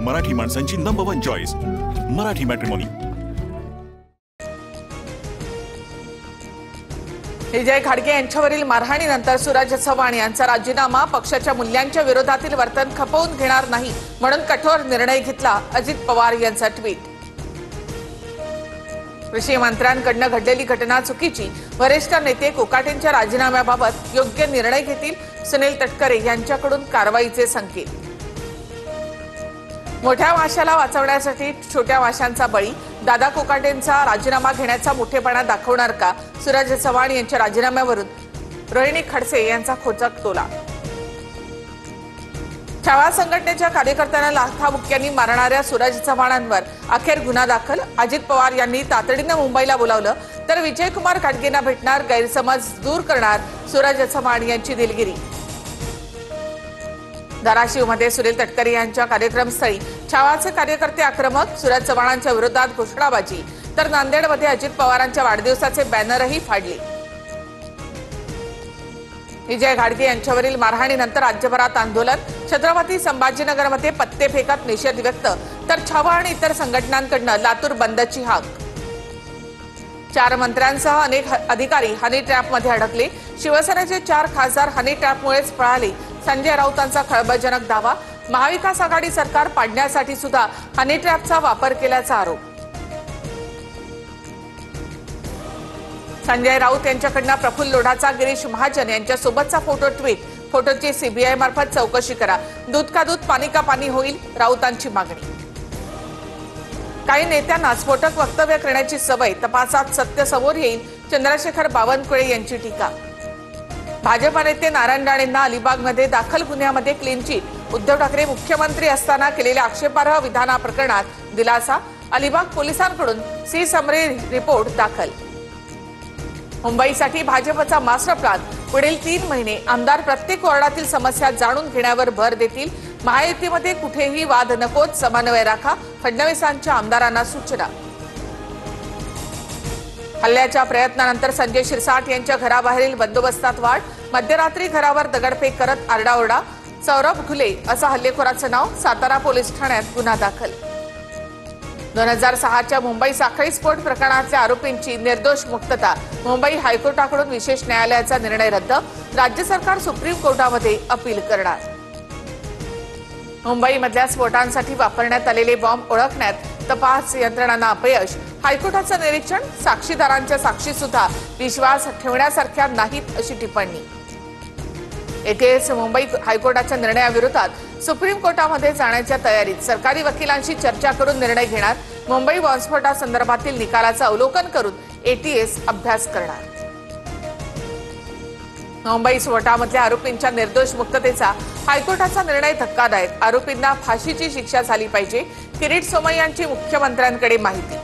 मराठी माणसांची number 1 choice Marathi matrimony. विजय घाडगे यांच्यावरील मारहाणीनंतर सूरज चव्हाण यांचा राजीनामा पक्षाच्या मूल्यांच्या विरोधातील वर्तन खपवून घेणार नाही म्हणून कठोर निर्णय घेतला। अजित पवार यांचा ट्विट। कृषी मंत्र्यांकडून घडलेली घटना चुकीची, वरिष्ठ नेते कोकाटेंच्या राजीनाम्याबाबत योग्य निर्णय घेतील। सुनील तटकरे यांच्याकडून कारवाईचे संकेत। मोठ्या माशाला वाचवण्यासाठी छोट्या माशांचा बळी, दादा कोकाटेंचा राजीनामा घेण्याचा मोठेपणा दाखवणार का? सूरज चव्हाण यांच्या राजीनाम्यावरून रोहिणी खडसे यांचा खोचक टोला। छावा संघटनेच्या कार्यकर्त्यांना लाथाबुक्क्यांनी मारणाऱ्या सूरज चव्हाणांवर अखेर गुन्हा दाखल। अजित पवार यांनी तातडीने मुंबईला बोलावलं तर विजयकुमार घाडगेंना भेटणार, गैरसमज दूर करणार सूरज चव्हाण यांची दिलगिरी। धाराशिवमध्ये सुनील तटकरे यांच्या कार्यक्रमस्थळी छावाचे कार्यकर्ते आक्रमक, सूरज चव्हाणांच्या विरोधात घोषणाबाजी, तर नांदेडमध्ये अजित पवारांच्या वाढदिवसाचे बॅनरही फाडले। विजय घाडगे यांच्यावरील मारहाणीनंतर राज्यभरात आंदोलन, छत्रपती संभाजीनगरमध्ये पत्ते फेकत निषेध व्यक्त, तर छावा आणि इतर संघटनांकडून लातूर बंदची हाक। 4 मंत्र्यांसह अनेक अधिकारी हनी ट्रॅपमध्ये अडकले, शिवसेनेचे 4 खासदार हनी ट्रॅपमुळेच पळाले। संजय राऊतांचा खळबळजनक दावा, महाविकास आघाडी सरकार पाडण्यासाठी सुद्धा हनी ट्रॅपचा वापर केल्याचा आरोप। संजय राऊत यांच्याकडून प्रफुल्ल लोढाचा गिरीश महाजन यांच्यासोबतचा फोटो ट्विट, फोटोची सीबीआय मार्फत चौकशी करा, दूध का दूध पाणी का पाणी होईल, राऊतांची मागणी। काही नेत्यांना स्फोटक वक्तव्य करण्याची सवय, तपासात सत्य समोर येईल, चंद्रशेखर बावनकुळे यांची टीका। भाजप नेते नारायण राणेंना अलिबागमध्ये दाखल गुन्ह्यामध्ये क्लीन चिट, उद्धव ठाकरे मुख्यमंत्री असताना केलेल्या आक्षेपार्ह विधानाप्रकरणात दिलासा, अलिबाग पोलिसांकडून सी समरी रिपोर्ट दाखल। मुंबईसाठी भाजपचा मास्टर प्लॅन, पुढील 3 महिने आमदार प्रत्येक वॉर्डातील समस्या जाणून घेण्यावर भर देतील, महायुतीमध्ये कुठेही वाद नकोच, समन्वय राखा, फडणवीसांच्या आमदारांना सूचना। हल्ल्याच्या प्रयत्नानंतर संजय शिरसाट यांच्या घराबाहेरील बंदोबस्तात वाढ, मध्यरात्री घरावर दगडफेक करत आरडाओरडा, सौरभ घुले असं हल्लेखोराचं नाव, सातारा पोलीस ठाण्यात गुन्हा दाखल। 2006च्या मुंबई साखळी स्फोट प्रकरणातल्या आरोपींची निर्दोष मुक्तता, मुंबई हायकोर्टाकडून विशेष न्यायालयाचा निर्णय रद्द, राज्य सरकार सुप्रीम कोर्टामध्ये अपील करणार। मुंबईमधल्या स्फोटांसाठी वापरण्यात आलेले बॉम्ब ओळखण्यात तपास यंत्रणांना अपयश, हायकोर्टाचं निरीक्षण, साक्षीदारांच्या साक्षी सुद्धा विश्वास ठेवण्यासारख्या नाहीत अशी टिप्पणी। येथेच मुंबई हायकोर्टाच्या निर्णयाविरोधात सुप्रीम कोर्टामध्ये जाण्याच्या तयारीत, सरकारी वकिलांशी चर्चा करून निर्णय घेणार, मुंबई बॉम्बस्फोटासंदर्भातील निकालाचं अवलोकन करून एटीएस अभ्यास करणार। मुंबई स्फोटामधल्या आरोपींच्या निर्दोष मुक्ततेचा हायकोर्टाचा निर्णय धक्कादायक, आरोपींना फाशीची शिक्षा झाली पाहिजे, किरीट सोमय्यांची मुख्यमंत्र्यांकडे माहिती।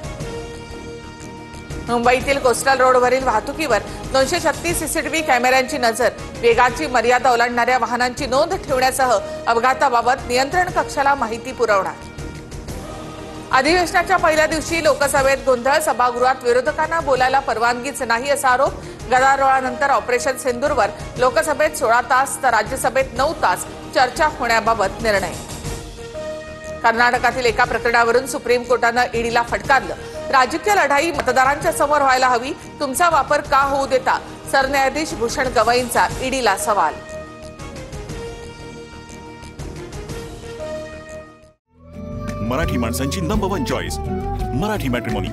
मुंबईतील कोस्टल रोडवरील वाहतुकीवर 236 सीसीटीव्ही कॅमेऱ्यांची नजर, वेगाची मर्यादा ओलांडणाऱ्या वाहनांची नोंद ठेवण्यासह अपघाताबाबत नियंत्रण कक्षाला माहिती पुरवणार। अधिवेशनाच्या पहिल्या दिवशी लोकसभेत गोंधळ, सभागृहात विरोधकांना बोलायला परवानगीच नाही असा आरोप, गदारोळानंतर ऑपरेशन सिंदूरवर लोकसभेत 16 तास तर राज्यसभेत 9 तास चर्चा होण्याबाबत निर्णय। कर्नाटकातील एका प्रकरणावरून सुप्रीम कोर्टानं ईडीला फटकारलं, राजकीय लढाई मतदारांच्या समोर व्हायला हवी, तुमचा वापर का होऊ देता, सरन्यायाधीश भूषण गवईंचा ईडीला सवाल। मराठी माणसांची नंबर 1 चॉईस मराठी मॅट्रिमोनी।